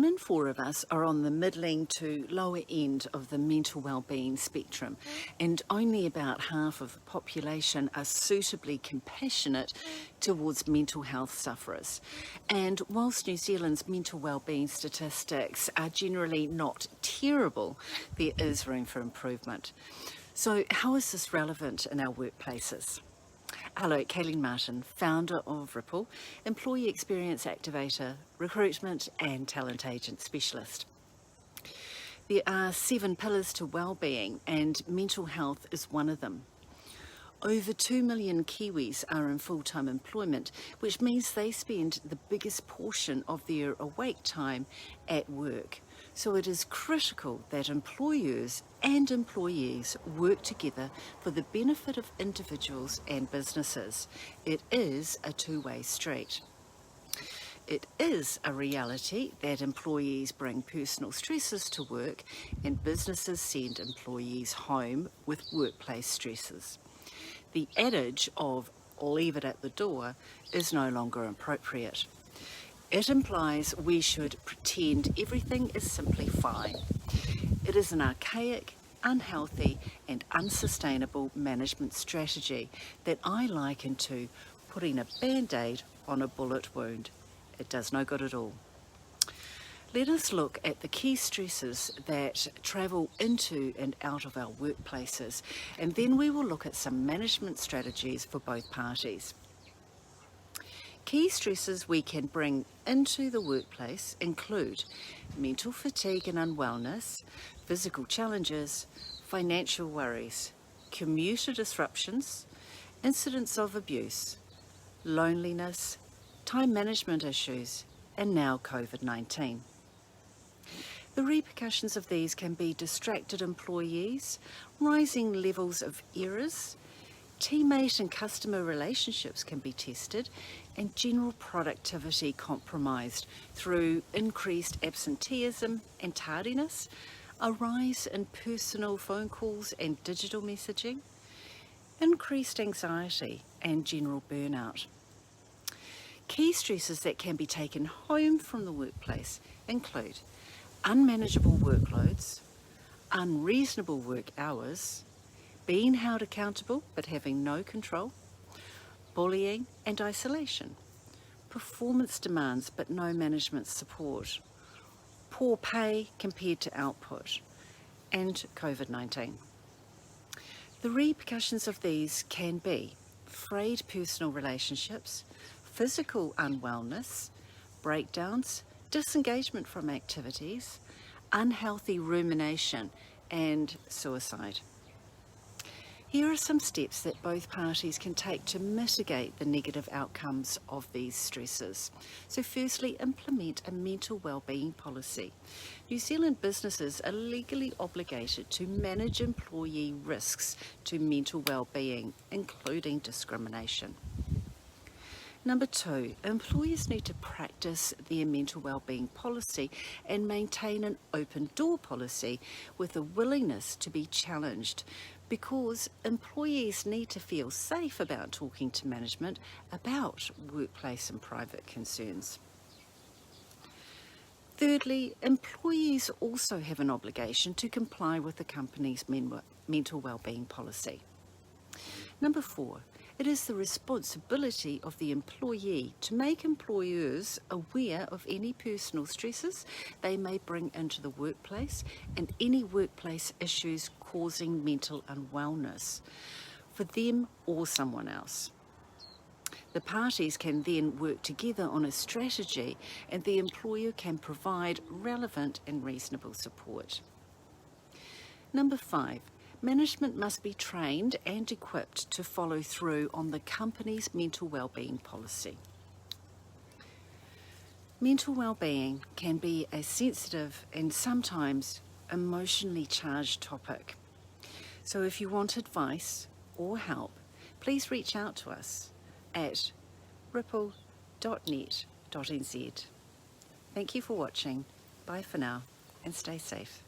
in 4 of us are on the middling to lower end of the mental wellbeing spectrum, and only about half of the population are suitably compassionate towards mental health sufferers. And whilst New Zealand's mental wellbeing statistics are generally not terrible, there is room for improvement. So how is this relevant in our workplaces? Hello, Kayleen Martin, founder of Ripple, employee experience activator, recruitment and talent agent specialist. There are 7 pillars to wellbeing, and mental health is one of them. Over 2 million Kiwis are in full-time employment, which means they spend the biggest portion of their awake time at work. So it is critical that employers and employees work together for the benefit of individuals and businesses. It is a two-way street. It is a reality that employees bring personal stresses to work and businesses send employees home with workplace stresses. The adage of "leave it at the door" is no longer appropriate. It implies we should pretend everything is simply fine. It is an archaic, unhealthy and unsustainable management strategy that I liken to putting a band-aid on a bullet wound. It does no good at all. Let us look at the key stresses that travel into and out of our workplaces, and then we will look at some management strategies for both parties. Key stresses we can bring into the workplace include mental fatigue and unwellness, physical challenges, financial worries, commuter disruptions, incidents of abuse, loneliness, time management issues, and now COVID-19. The repercussions of these can be distracted employees, rising levels of errors, teammate and customer relationships can be tested, and general productivity compromised through increased absenteeism and tardiness, a rise in personal phone calls and digital messaging, increased anxiety and general burnout. Key stresses that can be taken home from the workplace include unmanageable workloads, unreasonable work hours, being held accountable but having no control, bullying and isolation, performance demands but no management support, poor pay compared to output, and COVID-19. The repercussions of these can be frayed personal relationships, physical unwellness, breakdowns, disengagement from activities, unhealthy rumination, and suicide. Here are some steps that both parties can take to mitigate the negative outcomes of these stresses. So firstly, implement a mental wellbeing policy. New Zealand businesses are legally obligated to manage employee risks to mental wellbeing, including discrimination. Number 2, employers need to practice their mental wellbeing policy and maintain an open door policy with a willingness to be challenged, because employees need to feel safe about talking to management about workplace and private concerns. Thirdly, employees also have an obligation to comply with the company's mental wellbeing policy. Number 4, it is the responsibility of the employee to make employers aware of any personal stresses they may bring into the workplace and any workplace issues causing mental unwellness for them or someone else. The parties can then work together on a strategy, and the employer can provide relevant and reasonable support. Number 5, management must be trained and equipped to follow through on the company's mental wellbeing policy. Mental wellbeing can be a sensitive and sometimes emotionally charged topic. So if you want advice or help, please reach out to us at ripple.net.nz. Thank you for watching. Bye for now and stay safe.